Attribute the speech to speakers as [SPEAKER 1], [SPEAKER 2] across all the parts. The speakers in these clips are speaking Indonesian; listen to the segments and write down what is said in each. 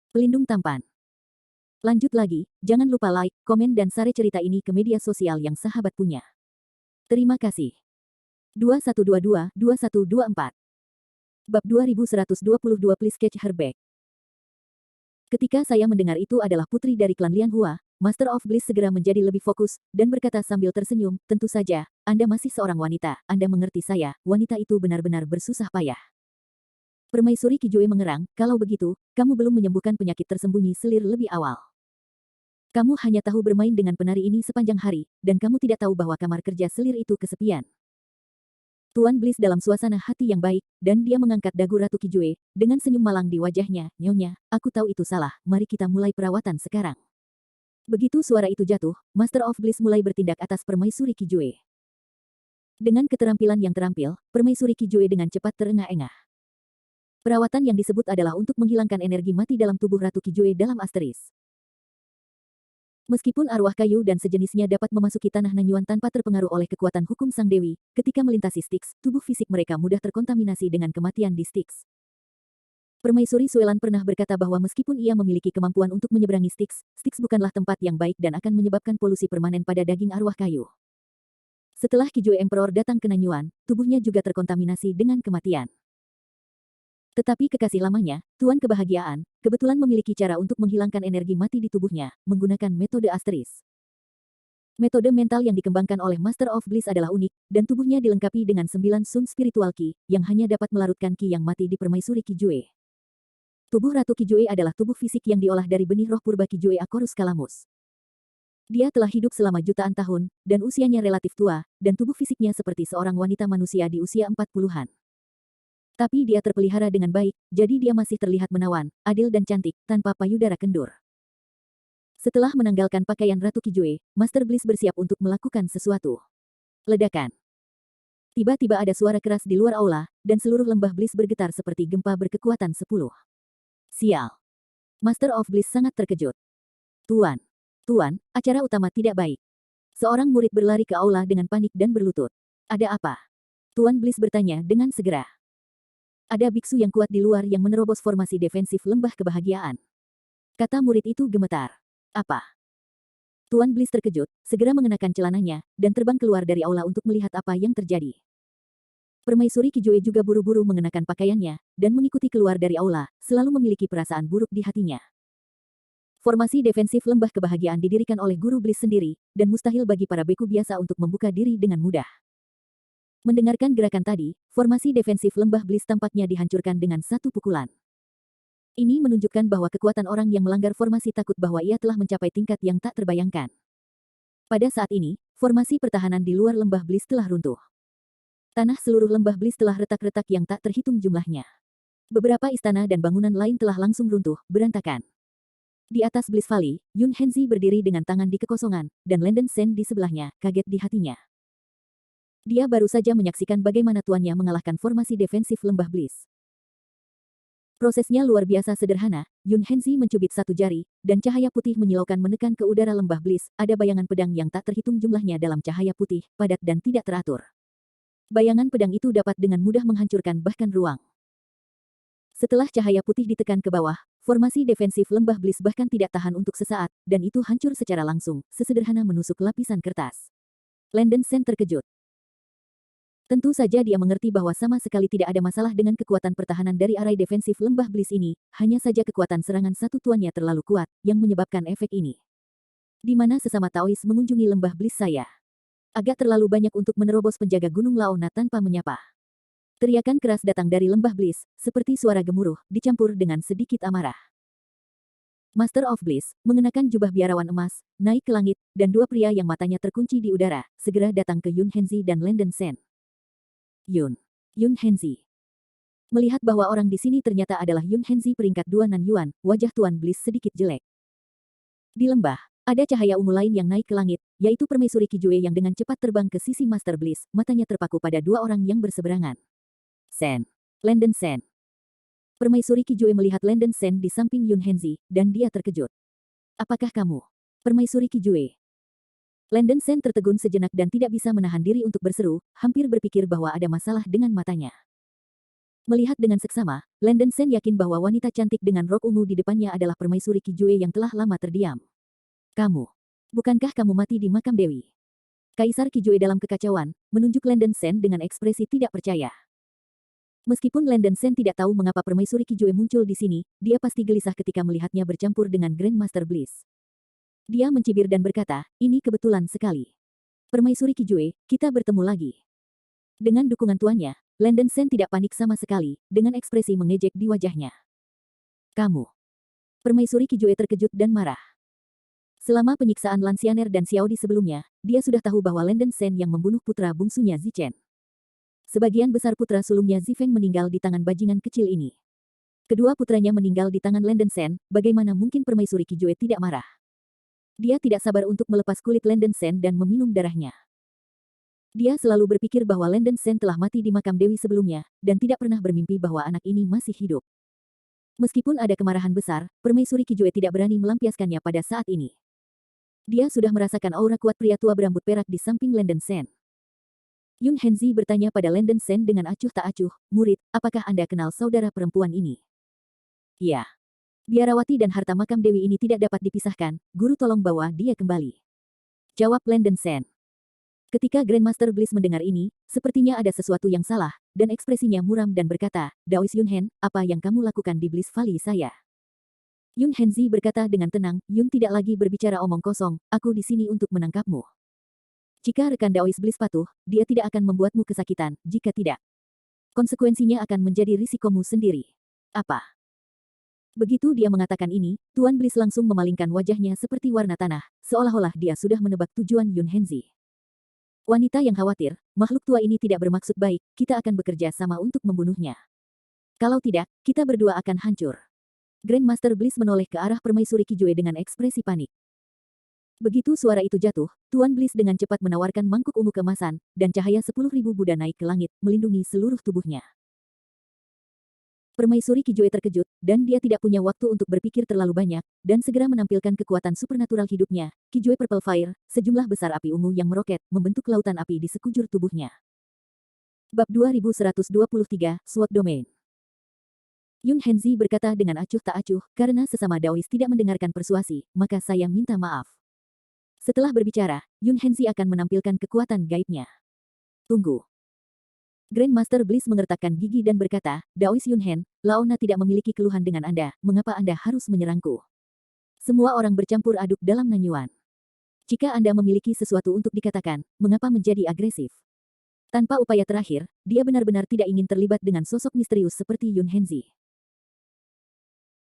[SPEAKER 1] Pelindung tampan. Lanjut lagi, jangan lupa like, komen dan share cerita ini ke media sosial yang sahabat punya. Terima kasih. 2122-2124 Bab 2122 Please catch her back. Ketika saya mendengar itu adalah putri dari klan Lian Hua, Master of Bliss segera menjadi lebih fokus, dan berkata sambil tersenyum, tentu saja, Anda masih seorang wanita, Anda mengerti saya, wanita itu benar-benar bersusah payah. Permaisuri Kijue mengerang, kalau begitu, kamu belum menyembuhkan penyakit tersembunyi selir lebih awal. Kamu hanya tahu bermain dengan penari ini sepanjang hari, dan kamu tidak tahu bahwa kamar kerja selir itu kesepian. Tuan Bliss dalam suasana hati yang baik, dan dia mengangkat dagu Ratu Kijue, dengan senyum malang di wajahnya, Nyonya, aku tahu itu salah, mari kita mulai perawatan sekarang. Begitu suara itu jatuh, Master of Bliss mulai bertindak atas Permaisuri Kijue. Dengan keterampilan yang terampil, Permaisuri Kijue dengan cepat terengah-engah. Perawatan yang disebut adalah untuk menghilangkan energi mati dalam tubuh Ratu Kijue dalam asteris. Meskipun arwah kayu dan sejenisnya dapat memasuki tanah Nanyuan tanpa terpengaruh oleh kekuatan hukum Sang Dewi, ketika melintasi Styx, tubuh fisik mereka mudah terkontaminasi dengan kematian di Styx. Permaisuri Suelan pernah berkata bahwa meskipun ia memiliki kemampuan untuk menyeberangi Styx, Styx bukanlah tempat yang baik dan akan menyebabkan polusi permanen pada daging arwah kayu. Setelah Kijue Emperor datang ke Nanyuan, tubuhnya juga terkontaminasi dengan kematian. Tetapi kekasih lamanya, Tuan Kebahagiaan, kebetulan memiliki cara untuk menghilangkan energi mati di tubuhnya, menggunakan metode asteris. Metode mental yang dikembangkan oleh Master of Bliss adalah unik, dan tubuhnya dilengkapi dengan 9 sun spiritual ki, yang hanya dapat melarutkan ki yang mati di Permaisuri Kijue. Tubuh Ratu Kijue adalah tubuh fisik yang diolah dari benih roh purba Kijue Acorus Calamus. Dia telah hidup selama jutaan tahun, dan usianya relatif tua, dan tubuh fisiknya seperti seorang wanita manusia di usia 40-an. Tapi dia terpelihara dengan baik, jadi dia masih terlihat menawan, adil dan cantik, tanpa payudara kendur. Setelah menanggalkan pakaian Ratu Kijue, Master Bliss bersiap untuk melakukan sesuatu. Ledakan. Tiba-tiba ada suara keras di luar aula, dan seluruh lembah Bliss bergetar seperti gempa berkekuatan 10. Sial. Master of Bliss sangat terkejut. Tuan, acara utama tidak baik. Seorang murid berlari ke aula dengan panik dan berlutut. Ada apa? Tuan Bliss bertanya dengan segera. Ada biksu yang kuat di luar yang menerobos formasi defensif lembah kebahagiaan. Kata murid itu gemetar. Apa? Tuan Bliss terkejut, segera mengenakan celananya, dan terbang keluar dari aula untuk melihat apa yang terjadi. Permaisuri Kijue juga buru-buru mengenakan pakaiannya, dan mengikuti keluar dari aula, selalu memiliki perasaan buruk di hatinya. Formasi defensif lembah kebahagiaan didirikan oleh guru Bliss sendiri, dan mustahil bagi para beku biasa untuk membuka diri dengan mudah. Mendengarkan gerakan tadi, formasi defensif lembah Bliss tampaknya dihancurkan dengan satu pukulan. Ini menunjukkan bahwa kekuatan orang yang melanggar formasi takut bahwa ia telah mencapai tingkat yang tak terbayangkan. Pada saat ini, formasi pertahanan di luar lembah Bliss telah runtuh. Tanah seluruh lembah Bliss telah retak-retak yang tak terhitung jumlahnya. Beberapa istana dan bangunan lain telah langsung runtuh, berantakan. Di atas Bliss Valley, Yun Henzi berdiri dengan tangan di kekosongan, dan Landen Sen di sebelahnya, kaget di hatinya. Dia baru saja menyaksikan bagaimana tuannya mengalahkan formasi defensif lembah Bliss. Prosesnya luar biasa sederhana, Yun Henzi mencubit satu jari, dan cahaya putih menyilaukan menekan ke udara lembah Bliss, ada bayangan pedang yang tak terhitung jumlahnya dalam cahaya putih, padat dan tidak teratur. Bayangan pedang itu dapat dengan mudah menghancurkan bahkan ruang. Setelah cahaya putih ditekan ke bawah, formasi defensif lembah Bliss bahkan tidak tahan untuk sesaat, dan itu hancur secara langsung, sesederhana menusuk lapisan kertas. Landen Sen terkejut. Tentu saja dia mengerti bahwa sama sekali tidak ada masalah dengan kekuatan pertahanan dari arai defensif lembah Bliss ini, hanya saja kekuatan serangan satu tuannya terlalu kuat, yang menyebabkan efek ini. Di mana sesama Taois mengunjungi lembah Bliss saya? Agak terlalu banyak untuk menerobos penjaga Gunung Laona tanpa menyapa. Teriakan keras datang dari lembah Bliss, seperti suara gemuruh, dicampur dengan sedikit amarah. Master of Bliss, mengenakan jubah biarawan emas, naik ke langit, dan dua pria yang matanya terkunci di udara, segera datang ke Yun Henzi dan Landen Sen. Yun Henzi. Melihat bahwa orang di sini ternyata adalah Yun Henzi peringkat 2 Nanyuan, wajah Tuan Bliss sedikit jelek. Di lembah, ada cahaya ungu lain yang naik ke langit, yaitu Permaisuri Kijue yang dengan cepat terbang ke sisi Master Bliss, matanya terpaku pada dua orang yang berseberangan. Landen Sen. Permaisuri Kijue melihat Landen Sen di samping Yun Henzi, dan dia terkejut. Apakah kamu? Permaisuri Kijue. Landen Sen tertegun sejenak dan tidak bisa menahan diri untuk berseru, hampir berpikir bahwa ada masalah dengan matanya. Melihat dengan seksama, Landen Sen yakin bahwa wanita cantik dengan rok ungu di depannya adalah permaisuri Kijue yang telah lama terdiam. Kamu. Bukankah kamu mati di makam Dewi? Kaisar Kijue dalam kekacauan, menunjuk Landen Sen dengan ekspresi tidak percaya. Meskipun Landen Sen tidak tahu mengapa permaisuri Kijue muncul di sini, dia pasti gelisah ketika melihatnya bercampur dengan Grandmaster Bliss. Dia mencibir dan berkata, ini kebetulan sekali. Permaisuri Kijue, kita bertemu lagi. Dengan dukungan tuannya, Landen Sen tidak panik sama sekali, dengan ekspresi mengejek di wajahnya. Kamu. Permaisuri Kijue terkejut dan marah. Selama penyiksaan Lansianer dan Xiao Di sebelumnya, dia sudah tahu bahwa Landen Sen yang membunuh putra bungsunya Zichen. Sebagian besar putra sulungnya Zifeng meninggal di tangan bajingan kecil ini. Kedua putranya meninggal di tangan Landen Sen, bagaimana mungkin permaisuri Kijue tidak marah? Dia tidak sabar untuk melepas kulit Landen Sen dan meminum darahnya. Dia selalu berpikir bahwa Landen Sen telah mati di makam Dewi sebelumnya, dan tidak pernah bermimpi bahwa anak ini masih hidup. Meskipun ada kemarahan besar, permaisuri Kijue tidak berani melampiaskannya pada saat ini. Dia sudah merasakan aura kuat pria tua berambut perak di samping Landen Sen. Yun Henzi bertanya pada Landen Sen dengan acuh tak acuh, murid, apakah Anda kenal saudara perempuan ini? Ya. Biarawati dan harta makam Dewi ini tidak dapat dipisahkan, guru tolong bawa dia kembali. Jawab Landen Sen. Ketika Grandmaster Bliss mendengar ini, sepertinya ada sesuatu yang salah, dan ekspresinya muram dan berkata, Daois Yunhen, apa yang kamu lakukan di Bliss Valley saya? Yun Henzi berkata dengan tenang, Yun tidak lagi berbicara omong kosong, aku di sini untuk menangkapmu. Jika rekan Daois Bliss patuh, dia tidak akan membuatmu kesakitan, jika tidak, konsekuensinya akan menjadi risikomu sendiri. Apa? Begitu dia mengatakan ini, Tuan Bliss langsung memalingkan wajahnya seperti warna tanah, seolah-olah dia sudah menebak tujuan Yun Henzi. Wanita yang khawatir, makhluk tua ini tidak bermaksud baik, kita akan bekerja sama untuk membunuhnya. Kalau tidak, kita berdua akan hancur. Grandmaster Bliss menoleh ke arah permaisuri Kijue dengan ekspresi panik. Begitu suara itu jatuh, Tuan Bliss dengan cepat menawarkan mangkuk ungu kemasan, dan cahaya 10.000 Buddha naik ke langit, melindungi seluruh tubuhnya. Permaisuri Kijue terkejut, dan dia tidak punya waktu untuk berpikir terlalu banyak, dan segera menampilkan kekuatan supernatural hidupnya, Kijue Purple Fire, sejumlah besar api ungu yang meroket, membentuk lautan api di sekujur tubuhnya. Bab 2123, SWOT Domain. Yun Henzi berkata dengan acuh tak acuh, karena sesama Daois tidak mendengarkan persuasi, maka saya minta maaf. Setelah berbicara, Yun Henzi akan menampilkan kekuatan gaibnya. Tunggu. Grandmaster Bliss mengertakkan gigi dan berkata, Daois Yunhen, Laona tidak memiliki keluhan dengan Anda, mengapa Anda harus menyerangku? Semua orang bercampur aduk dalam nanyuan. Jika Anda memiliki sesuatu untuk dikatakan, mengapa menjadi agresif? Tanpa upaya terakhir, dia benar-benar tidak ingin terlibat dengan sosok misterius seperti Yun Henzi.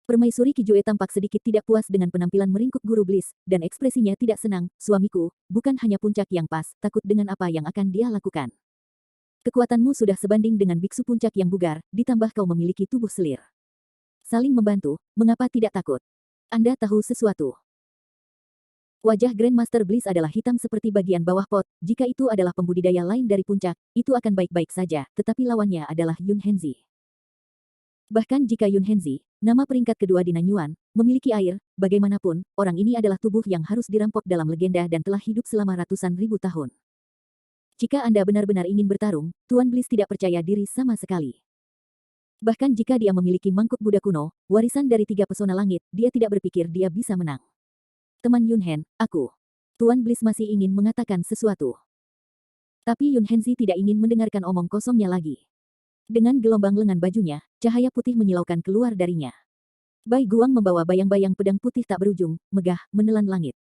[SPEAKER 1] Permaisuri Kijue tampak sedikit tidak puas dengan penampilan meringkuk Guru Bliss, dan ekspresinya tidak senang, suamiku, bukan hanya puncak yang pas, takut dengan apa yang akan dia lakukan. Kekuatanmu sudah sebanding dengan biksu puncak yang bugar, ditambah kau memiliki tubuh selir. Saling membantu, mengapa tidak takut? Anda tahu sesuatu. Wajah Grandmaster Bliss adalah hitam seperti bagian bawah pot, jika itu adalah pembudidaya lain dari puncak, itu akan baik-baik saja, tetapi lawannya adalah Yun Henzi. Bahkan jika Yun Henzi, nama peringkat kedua di Nanyuan, memiliki air, bagaimanapun, orang ini adalah tubuh yang harus dirampok dalam legenda dan telah hidup selama ratusan ribu tahun. Jika Anda benar-benar ingin bertarung, Tuan Bliss tidak percaya diri sama sekali. Bahkan jika dia memiliki mangkuk Buddha kuno, warisan dari 3 pesona langit, dia tidak berpikir dia bisa menang. Teman Yunhen, aku. Tuan Bliss masih ingin mengatakan sesuatu. Tapi Yun Henzi tidak ingin mendengarkan omong kosongnya lagi. Dengan gelombang lengan bajunya, cahaya putih menyilaukan keluar darinya. Bai Guang membawa bayang-bayang pedang putih tak berujung, megah, menelan langit.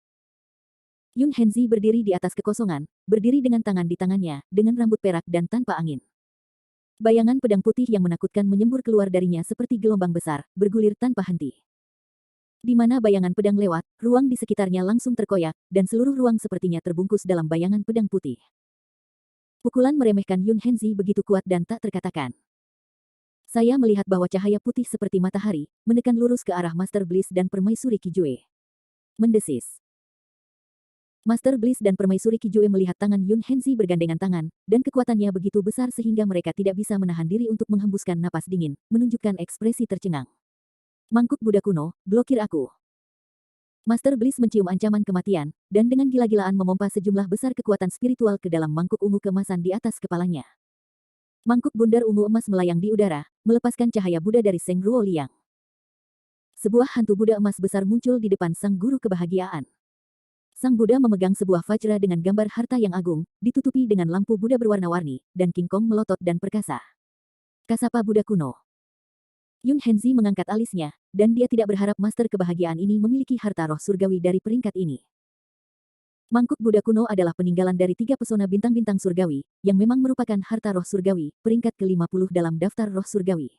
[SPEAKER 1] Yun Henzi berdiri di atas kekosongan, berdiri dengan tangan di tangannya, dengan rambut perak dan tanpa angin. Bayangan pedang putih yang menakutkan menyembur keluar darinya seperti gelombang besar, bergulir tanpa henti. Di mana bayangan pedang lewat, ruang di sekitarnya langsung terkoyak, dan seluruh ruang sepertinya terbungkus dalam bayangan pedang putih. Pukulan meremehkan Yun Henzi begitu kuat dan tak terkatakan. Saya melihat bahwa cahaya putih seperti matahari, menekan lurus ke arah Master Bliss dan Permaisuri Kijue. Mendesis. Master Bliss dan Permaisuri Kijue melihat tangan Yun Henzi bergandengan tangan, dan kekuatannya begitu besar sehingga mereka tidak bisa menahan diri untuk menghembuskan napas dingin, menunjukkan ekspresi tercengang. Mangkuk Buddha kuno, blokir aku. Master Bliss mencium ancaman kematian, dan dengan gila-gilaan memompa sejumlah besar kekuatan spiritual ke dalam mangkuk ungu kemasan di atas kepalanya. Mangkuk bundar ungu emas melayang di udara, melepaskan cahaya Buddha dari Seng Ruo Liang. Sebuah hantu Buddha emas besar muncul di depan sang guru kebahagiaan. Sang Buddha memegang sebuah vajra dengan gambar harta yang agung, ditutupi dengan lampu Buddha berwarna-warni, dan King Kong melotot dan perkasa. Kasapa Buddha kuno. Yun Henzi mengangkat alisnya, dan dia tidak berharap master kebahagiaan ini memiliki harta roh surgawi dari peringkat ini. Mangkuk Buddha kuno adalah peninggalan dari 3 pesona bintang-bintang surgawi, yang memang merupakan harta roh surgawi, peringkat ke-50 dalam daftar roh surgawi.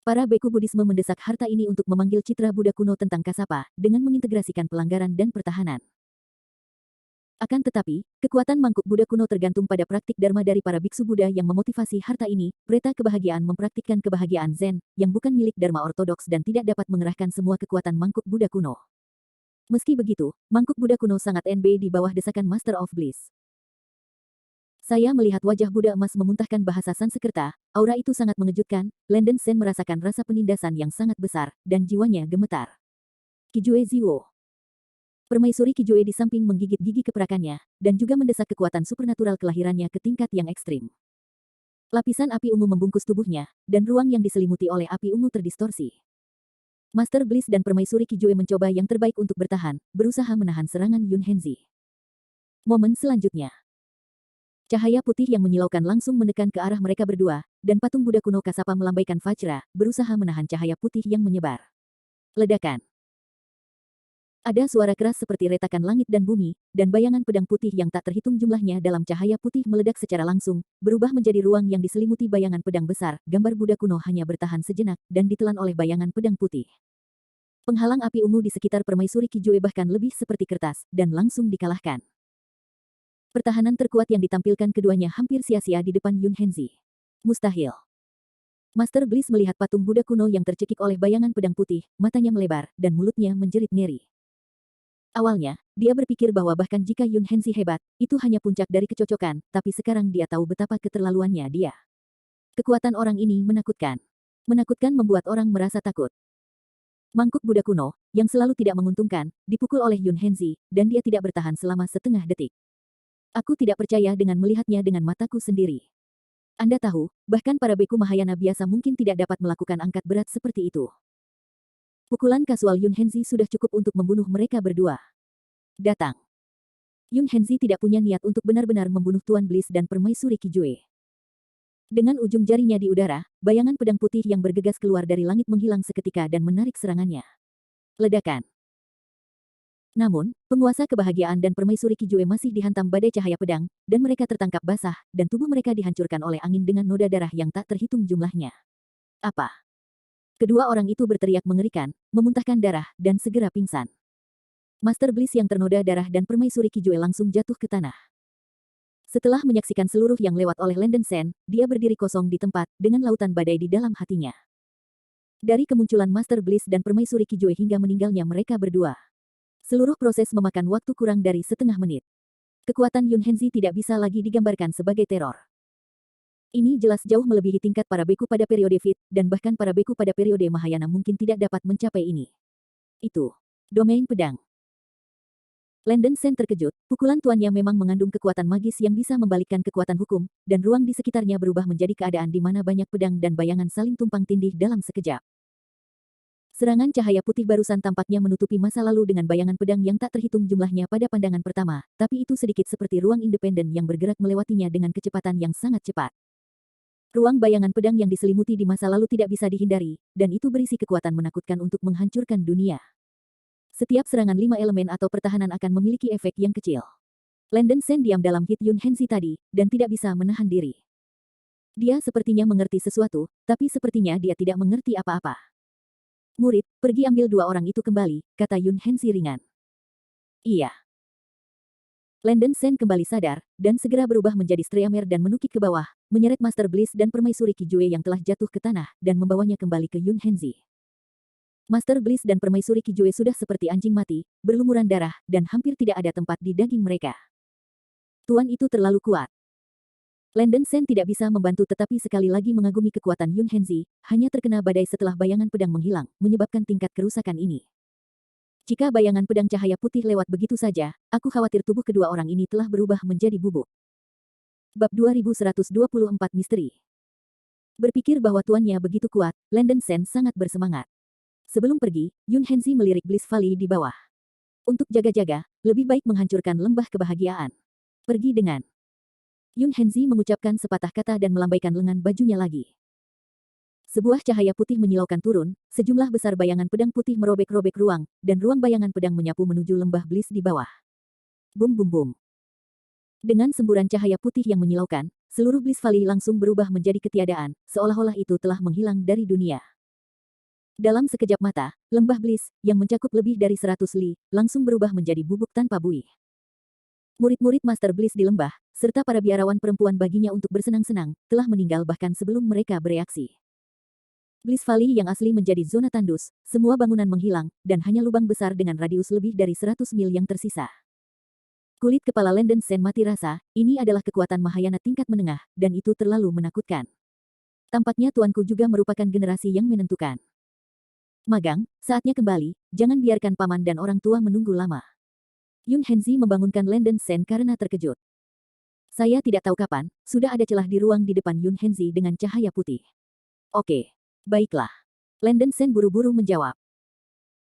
[SPEAKER 1] Para beku Buddhisme mendesak harta ini untuk memanggil citra Buddha kuno tentang Kasapa, dengan mengintegrasikan pelanggaran dan pertahanan. Akan tetapi, kekuatan mangkuk Buddha kuno tergantung pada praktik dharma dari para biksu Buddha yang memotivasi harta ini. Preta kebahagiaan mempraktikkan kebahagiaan Zen, yang bukan milik dharma ortodoks dan tidak dapat mengerahkan semua kekuatan mangkuk Buddha kuno. Meski begitu, mangkuk Buddha kuno sangat NB di bawah desakan Master of Bliss. Saya melihat wajah Buddha emas memuntahkan bahasa Sanskerta, aura itu sangat mengejutkan. Landen Sen merasakan rasa penindasan yang sangat besar, dan jiwanya gemetar. Kijue Ziwo. Permaisuri Kijue di samping menggigit gigi keperakannya, dan juga mendesak kekuatan supernatural kelahirannya ke tingkat yang ekstrim. Lapisan api ungu membungkus tubuhnya, dan ruang yang diselimuti oleh api ungu terdistorsi. Master Bliss dan Permaisuri Kijue mencoba yang terbaik untuk bertahan, berusaha menahan serangan Yun Henzi. Momen selanjutnya. Cahaya putih yang menyilaukan langsung menekan ke arah mereka berdua, dan patung Buddha kuno Kasapa melambaikan vajra, berusaha menahan cahaya putih yang menyebar. Ledakan. Ada suara keras seperti retakan langit dan bumi, dan bayangan pedang putih yang tak terhitung jumlahnya dalam cahaya putih meledak secara langsung, berubah menjadi ruang yang diselimuti bayangan pedang besar. Gambar Buddha kuno hanya bertahan sejenak, dan ditelan oleh bayangan pedang putih. Penghalang api ungu di sekitar Permaisuri Kijue bahkan lebih seperti kertas, dan langsung dikalahkan. Pertahanan terkuat yang ditampilkan keduanya hampir sia-sia di depan Yun Henzi. Mustahil. Master Bliss melihat patung Buddha kuno yang tercekik oleh bayangan pedang putih, matanya melebar, dan mulutnya menjerit ngeri. Awalnya, dia berpikir bahwa bahkan jika Yun Henzi hebat, itu hanya puncak dari kecocokan, tapi sekarang dia tahu betapa keterlaluannya dia. Kekuatan orang ini menakutkan. Menakutkan membuat orang merasa takut. Mangkuk Buddha kuno, yang selalu tidak menguntungkan, dipukul oleh Yun Henzi, dan dia tidak bertahan selama setengah detik. Aku tidak percaya dengan melihatnya dengan mataku sendiri. Anda tahu, bahkan para beku Mahayana biasa mungkin tidak dapat melakukan angkat berat seperti itu. Pukulan kasual Yun Henzi sudah cukup untuk membunuh mereka berdua. Datang. Yun Henzi tidak punya niat untuk benar-benar membunuh Tuan Bliss dan Permaisuri Kijue. Dengan ujung jarinya di udara, bayangan pedang putih yang bergegas keluar dari langit menghilang seketika dan menarik serangannya. Ledakan. Namun, penguasa kebahagiaan dan Permaisuri Kijue masih dihantam badai cahaya pedang, dan mereka tertangkap basah, dan tubuh mereka dihancurkan oleh angin dengan noda darah yang tak terhitung jumlahnya. Apa? Kedua orang itu berteriak mengerikan, memuntahkan darah, dan segera pingsan. Master Bliss yang ternoda darah dan Permaisuri Kijue langsung jatuh ke tanah. Setelah menyaksikan seluruh yang lewat oleh Landen Sen, dia berdiri kosong di tempat, dengan lautan badai di dalam hatinya. Dari kemunculan Master Bliss dan Permaisuri Kijue hingga meninggalnya mereka berdua. Seluruh proses memakan waktu kurang dari setengah menit. Kekuatan Yun Henzi tidak bisa lagi digambarkan sebagai teror. Ini jelas jauh melebihi tingkat para beku pada periode Fit, dan bahkan para beku pada periode Mahayana mungkin tidak dapat mencapai ini. Itu. Domain pedang. Landen Sen terkejut, pukulan tuannya memang mengandung kekuatan magis yang bisa membalikkan kekuatan hukum, dan ruang di sekitarnya berubah menjadi keadaan di mana banyak pedang dan bayangan saling tumpang tindih dalam sekejap. Serangan cahaya putih barusan tampaknya menutupi masa lalu dengan bayangan pedang yang tak terhitung jumlahnya pada pandangan pertama, tapi itu sedikit seperti ruang independen yang bergerak melewatinya dengan kecepatan yang sangat cepat. Ruang bayangan pedang yang diselimuti di masa lalu tidak bisa dihindari, dan itu berisi kekuatan menakutkan untuk menghancurkan dunia. Setiap serangan 5 elemen atau pertahanan akan memiliki efek yang kecil. Landen Sen diam dalam hit Yun Henzi tadi, dan tidak bisa menahan diri. Dia sepertinya mengerti sesuatu, tapi sepertinya dia tidak mengerti apa-apa. Murid, pergi ambil 2 orang itu kembali, kata Yun Henzi ringan. Iya. Landen Sen kembali sadar, dan segera berubah menjadi Streamer dan menukik ke bawah, menyeret Master Bliss dan Permaisuri Kijue yang telah jatuh ke tanah, dan membawanya kembali ke Yun Henzi. Master Bliss dan Permaisuri Kijue sudah seperti anjing mati, berlumuran darah, dan hampir tidak ada tempat di daging mereka. Tuan itu terlalu kuat. Landen Sen tidak bisa membantu tetapi sekali lagi mengagumi kekuatan Yun Henzi, hanya terkena badai setelah bayangan pedang menghilang, menyebabkan tingkat kerusakan ini. Jika bayangan pedang cahaya putih lewat begitu saja, aku khawatir tubuh kedua orang ini telah berubah menjadi bubuk. Bab 2124 Misteri. Berpikir bahwa tuannya begitu kuat, Landon Sen sangat bersemangat. Sebelum pergi, Yun Henzi melirik Bliss Valley di bawah. Untuk jaga-jaga, lebih baik menghancurkan lembah kebahagiaan. Pergi dengan. Yun Henzi mengucapkan sepatah kata dan melambaikan lengan bajunya lagi. Sebuah cahaya putih menyilaukan turun, sejumlah besar bayangan pedang putih merobek-robek ruang, dan ruang bayangan pedang menyapu menuju lembah Bliss di bawah. Bum bum bum. Dengan semburan cahaya putih yang menyilaukan, seluruh Bliss Valley langsung berubah menjadi ketiadaan, seolah-olah itu telah menghilang dari dunia. Dalam sekejap mata, lembah Bliss, yang mencakup lebih dari 100 li, langsung berubah menjadi bubuk tanpa buih. Murid-murid Master Bliss di lembah, serta para biarawan perempuan baginya untuk bersenang-senang, telah meninggal bahkan sebelum mereka bereaksi. Bliss Valley yang asli menjadi zona tandus, semua bangunan menghilang, dan hanya lubang besar dengan radius lebih dari 100 mil yang tersisa. Kulit kepala Landon Sen mati rasa, ini adalah kekuatan Mahayana tingkat menengah, dan itu terlalu menakutkan. Tampaknya tuanku juga merupakan generasi yang menentukan. Magang, saatnya kembali, jangan biarkan paman dan orang tua menunggu lama. Yun Henzi membangunkan Landon Sen karena terkejut. Saya tidak tahu kapan, sudah ada celah di ruang di depan Yun Henzi dengan cahaya putih. Oke, baiklah. Landon Sen buru-buru menjawab.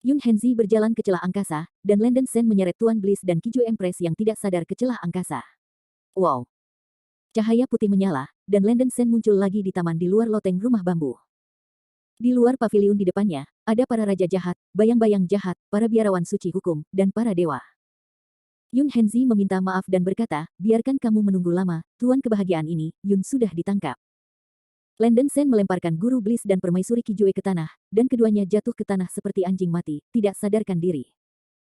[SPEAKER 1] Yun Henzi berjalan ke celah angkasa, dan Landon Sen menyeret Tuan Bliss dan Kiju Empress yang tidak sadar ke celah angkasa. Wow! Cahaya putih menyala, dan Landon Sen muncul lagi di taman di luar loteng rumah bambu. Di luar paviliun di depannya, ada para raja jahat, bayang-bayang jahat, para biarawan suci hukum, dan para dewa. Yun Henzi meminta maaf dan berkata, biarkan kamu menunggu lama, tuan kebahagiaan ini, Yun sudah ditangkap. Landon Sen melemparkan guru Bliss dan permaisuri Kijue ke tanah, dan keduanya jatuh ke tanah seperti anjing mati, tidak sadarkan diri.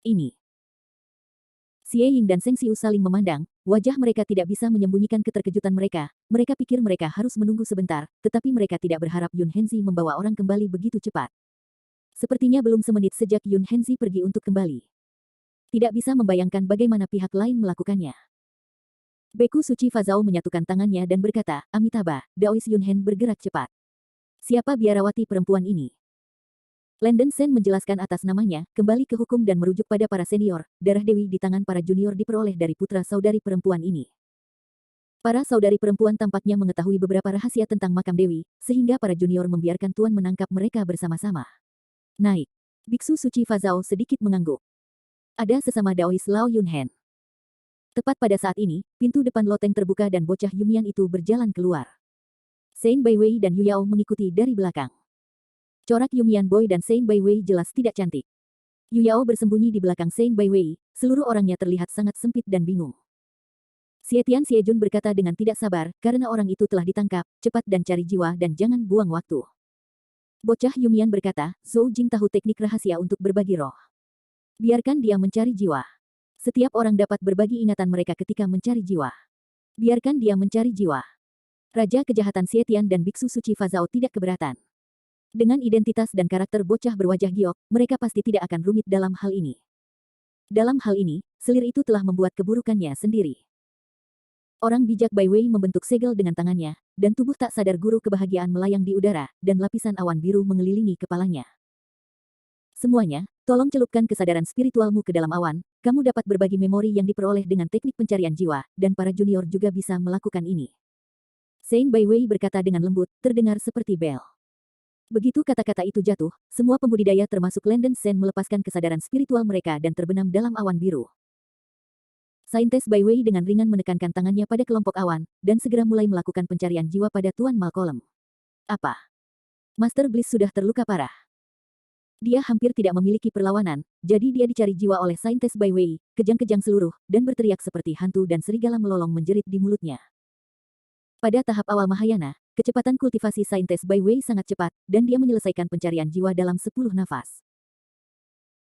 [SPEAKER 1] Ini. Xie Ying dan Seng Xiu saling memandang, wajah mereka tidak bisa menyembunyikan keterkejutan mereka, mereka pikir mereka harus menunggu sebentar, tetapi mereka tidak berharap Yun Henzi membawa orang kembali begitu cepat. Sepertinya belum semenit sejak Yun Henzi pergi untuk kembali. Tidak bisa membayangkan bagaimana pihak lain melakukannya. Beku Suci Fazao menyatukan tangannya dan berkata, Amitabha, Daois Yunhen bergerak cepat. Siapa biarawati perempuan ini? Landon Sen menjelaskan atas namanya, kembali ke hukum dan merujuk pada para senior, darah dewi di tangan para junior diperoleh dari putra saudari perempuan ini. Para saudari perempuan tampaknya mengetahui beberapa rahasia tentang makam dewi, sehingga para junior membiarkan tuan menangkap mereka bersama-sama. Naik. Biksu Suci Fazao sedikit mengangguk. Ada sesama Daois Lao Yunhen. Tepat pada saat ini, pintu depan loteng terbuka dan bocah Yumian itu berjalan keluar. Sein Baiwei dan Yu Yao mengikuti dari belakang. Corak Yumian Boy dan Sein Baiwei jelas tidak cantik. Yu Yao bersembunyi di belakang Sein Baiwei, seluruh orangnya terlihat sangat sempit dan bingung. Xietian Xiejun berkata dengan tidak sabar, karena orang itu telah ditangkap, cepat dan cari jiwa dan jangan buang waktu. Bocah Yumian berkata, Zhou Jing tahu teknik rahasia untuk berbagi roh. Biarkan dia mencari jiwa. Setiap orang dapat berbagi ingatan mereka ketika mencari jiwa. Biarkan dia mencari jiwa. Raja Kejahatan Xietian dan Biksu Suci Fazao tidak keberatan. Dengan identitas dan karakter bocah berwajah giok, mereka pasti tidak akan rumit dalam hal ini. Dalam hal ini, selir itu telah membuat keburukannya sendiri. Orang bijak Bai Wei membentuk segel dengan tangannya, dan tubuh tak sadar guru kebahagiaan melayang di udara, dan lapisan awan biru mengelilingi kepalanya. Semuanya, tolong celupkan kesadaran spiritualmu ke dalam awan, kamu dapat berbagi memori yang diperoleh dengan teknik pencarian jiwa, dan para junior juga bisa melakukan ini. Sein Baiwei berkata dengan lembut, terdengar seperti bel. Begitu kata-kata itu jatuh, semua pembudidaya termasuk Landon Sen melepaskan kesadaran spiritual mereka dan terbenam dalam awan biru. Saintes Baiwei dengan ringan menekankan tangannya pada kelompok awan, dan segera mulai melakukan pencarian jiwa pada Tuan Malcolm. Apa? Master Bliss sudah terluka parah. Dia hampir tidak memiliki perlawanan, jadi dia dicari jiwa oleh Saintes Baiwei, kejang-kejang seluruh, dan berteriak seperti hantu dan serigala melolong menjerit di mulutnya. Pada tahap awal Mahayana, kecepatan kultivasi Saintes Baiwei sangat cepat, dan dia menyelesaikan pencarian jiwa dalam 10 nafas.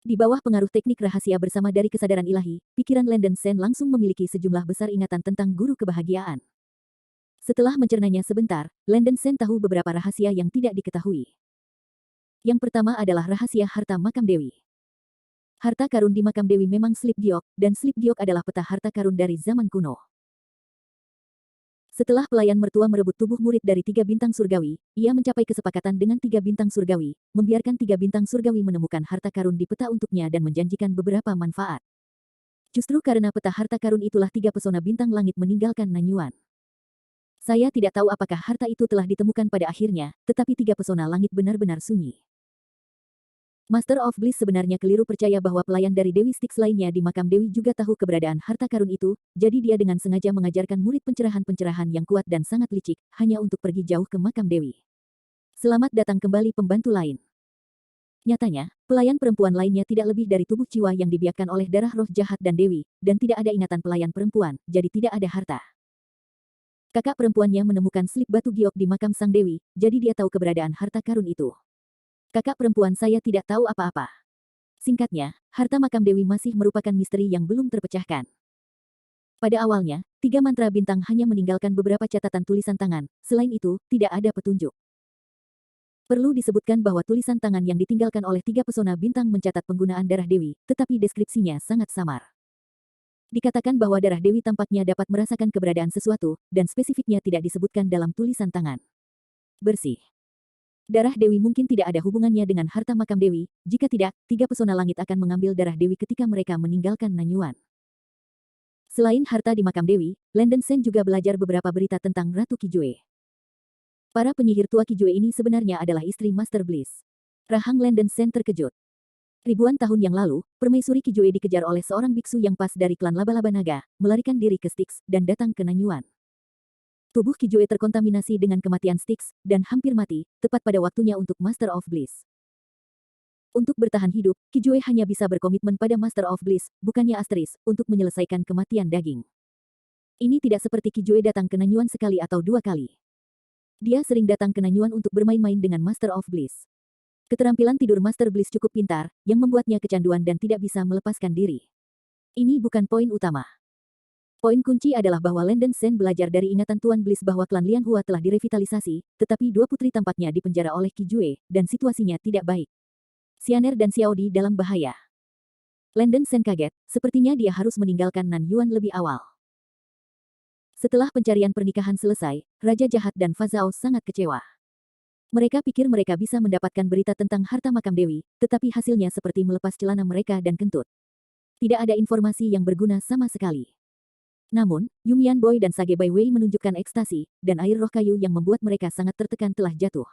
[SPEAKER 1] Di bawah pengaruh teknik rahasia bersama dari kesadaran ilahi, pikiran Landon Sen langsung memiliki sejumlah besar ingatan tentang guru kebahagiaan. Setelah mencernanya sebentar, Landon Sen tahu beberapa rahasia yang tidak diketahui. Yang pertama adalah rahasia harta makam dewi. Harta karun di makam dewi memang slip giok, dan slip giok adalah peta harta karun dari zaman kuno. Setelah pelayan mertua merebut tubuh murid dari 3 bintang surgawi, ia mencapai kesepakatan dengan 3 bintang surgawi, membiarkan 3 bintang surgawi menemukan harta karun di peta untuknya dan menjanjikan beberapa manfaat. Justru karena peta harta karun itulah 3 pesona bintang langit meninggalkan Nanyuan. Saya tidak tahu apakah harta itu telah ditemukan pada akhirnya, tetapi tiga pesona langit benar-benar sunyi. Master of Bliss sebenarnya keliru percaya bahwa pelayan dari Dewi Styx lainnya di makam Dewi juga tahu keberadaan harta karun itu, jadi dia dengan sengaja mengajarkan murid pencerahan-pencerahan yang kuat dan sangat licik, hanya untuk pergi jauh ke makam Dewi. Selamat datang kembali pembantu lain. Nyatanya, pelayan perempuan lainnya tidak lebih dari tubuh jiwa yang dibiakkan oleh darah roh jahat dan Dewi, dan tidak ada ingatan pelayan perempuan, jadi tidak ada harta. Kakak perempuannya menemukan slip batu giok di makam sang Dewi, jadi dia tahu keberadaan harta karun itu. Kakak perempuan saya tidak tahu apa-apa. Singkatnya, harta makam Dewi masih merupakan misteri yang belum terpecahkan. Pada awalnya, 3 mantra bintang hanya meninggalkan beberapa catatan tulisan tangan, selain itu, tidak ada petunjuk. Perlu disebutkan bahwa tulisan tangan yang ditinggalkan oleh 3 pesona bintang mencatat penggunaan darah Dewi, tetapi deskripsinya sangat samar. Dikatakan bahwa darah Dewi tampaknya dapat merasakan keberadaan sesuatu, dan spesifiknya tidak disebutkan dalam tulisan tangan. Bersih. Darah Dewi mungkin tidak ada hubungannya dengan harta makam Dewi, jika tidak, 3 pesona langit akan mengambil darah Dewi ketika mereka meninggalkan Nanyuan. Selain harta di makam Dewi, Landen Sen juga belajar beberapa berita tentang Ratu Kijue. Para penyihir tua Kijue ini sebenarnya adalah istri Master Bliss. Rahang Landen Sen terkejut. Ribuan tahun yang lalu, permaisuri Kijue dikejar oleh seorang biksu yang pas dari klan Laba-Laba Naga, melarikan diri ke Styx, dan datang ke Nanyuan. Tubuh Kijue terkontaminasi dengan kematian Styx, dan hampir mati, tepat pada waktunya untuk Master of Bliss. Untuk bertahan hidup, Kijue hanya bisa berkomitmen pada Master of Bliss, bukannya Asteris, untuk menyelesaikan kematian daging. Ini tidak seperti Kijue datang ke Nanyuan sekali atau 2 kali. Dia sering datang ke Nanyuan untuk bermain-main dengan Master of Bliss. Keterampilan tidur Master Bliss cukup pintar, yang membuatnya kecanduan dan tidak bisa melepaskan diri. Ini bukan poin utama. Poin kunci adalah bahwa Landen Sen belajar dari ingatan Tuan Bliss bahwa klan Lian Hua telah direvitalisasi, tetapi 2 putri tampaknya dipenjara oleh Kijue, dan situasinya tidak baik. Xianer dan Xiaodi dalam bahaya. Landen Sen kaget, sepertinya dia harus meninggalkan Nanyuan lebih awal. Setelah pencarian pernikahan selesai, Raja Jahat dan Fazao sangat kecewa. Mereka pikir mereka bisa mendapatkan berita tentang harta makam Dewi, tetapi hasilnya seperti melepas celana mereka dan kentut. Tidak ada informasi yang berguna sama sekali. Namun, Yumian Boy dan Sage Bai Wei menunjukkan ekstasi, dan air roh kayu yang membuat mereka sangat tertekan telah jatuh.